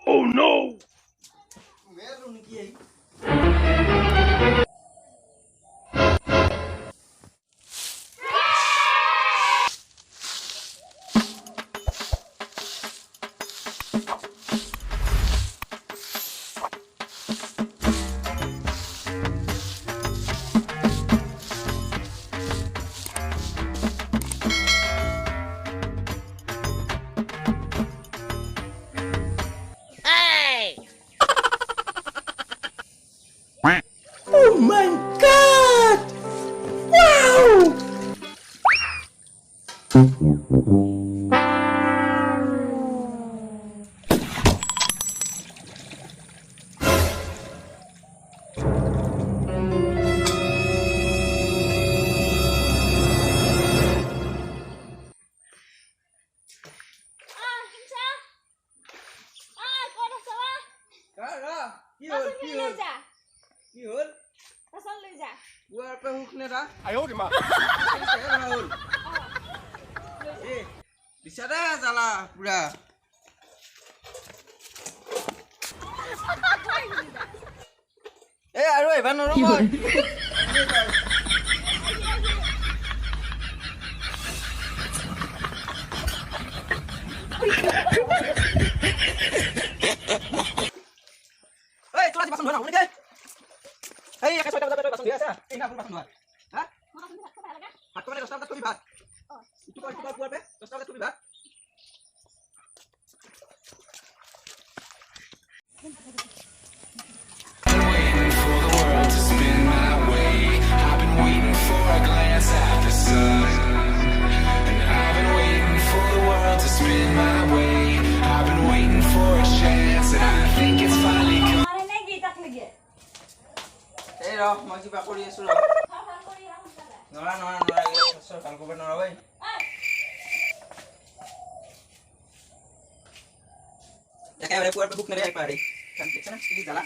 Oh no! Oh my god! Wow! Bicara salah pura. Aduh, Ivan orang boy. Tulah dipasang dua, ini deh. Kayak soal kita pasang dia sah. Ini aku pasang dua. Hah? Aku mana dostal tu bibat. Itu kalau kita buat dostal tu bibat. Mau coba kuliah solo. Nora, so kalau kau Nora boy. Ya kayak ada buat buku nari apa hari? Kan kita sini jalan.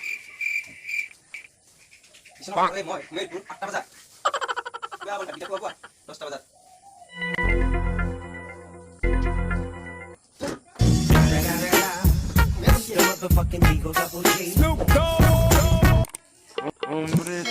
Di sana boleh mau, mau apa saja. Gak boleh kita buat, terus tahu tak? Snoop Dogg. Hombre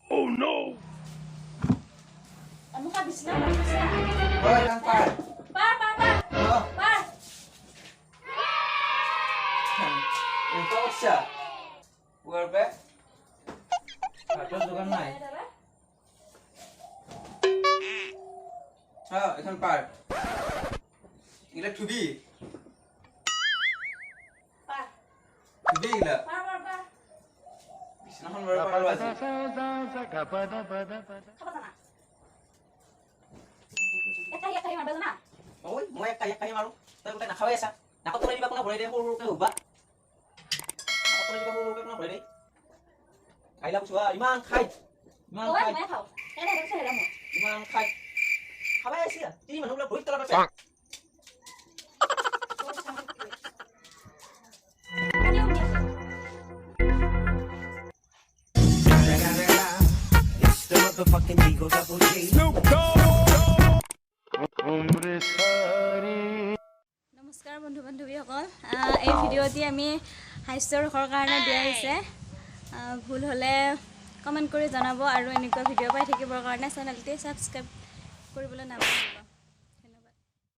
Oh no! Ano ka bis na siya? Boy, lang par. Oh. Par. Ito siya. Bukan be? Atas bukan naik. Ikan par. Gila tubi. Par. Tubi gila. Par. Bisnahan baru par lagi. Kapag sana? Kaya mabasa na. Oh, mau kaya malu. Tapi kita nak kawin sa. Nak tuloy di ba kung boleh deh hulu ke ba? Nak tuloy di ba hulu ke kung boleh deh? Kaya lang siya, imang kay. Imang Oke, kay. may ako. Kaya na sa mo. Imang kay. Kawin siya. Di man ulah boleh talaga pa. Snoop Dogg! Hombre নমস্কাৰ বন্ধু বান্ধৱীসকল, এই ভিডিঅ'টি আমি হাস্যৰ কাৰণে দিয়া হৈছে। ভুল হ'লে comment কৰি জনাব আৰু এনেকুৱা ভিডিঅ' পাই থাকিবৰ কাৰণে চেনেলটি ছাবস্ক্ৰাইব কৰিবলৈ নাপাহৰিব।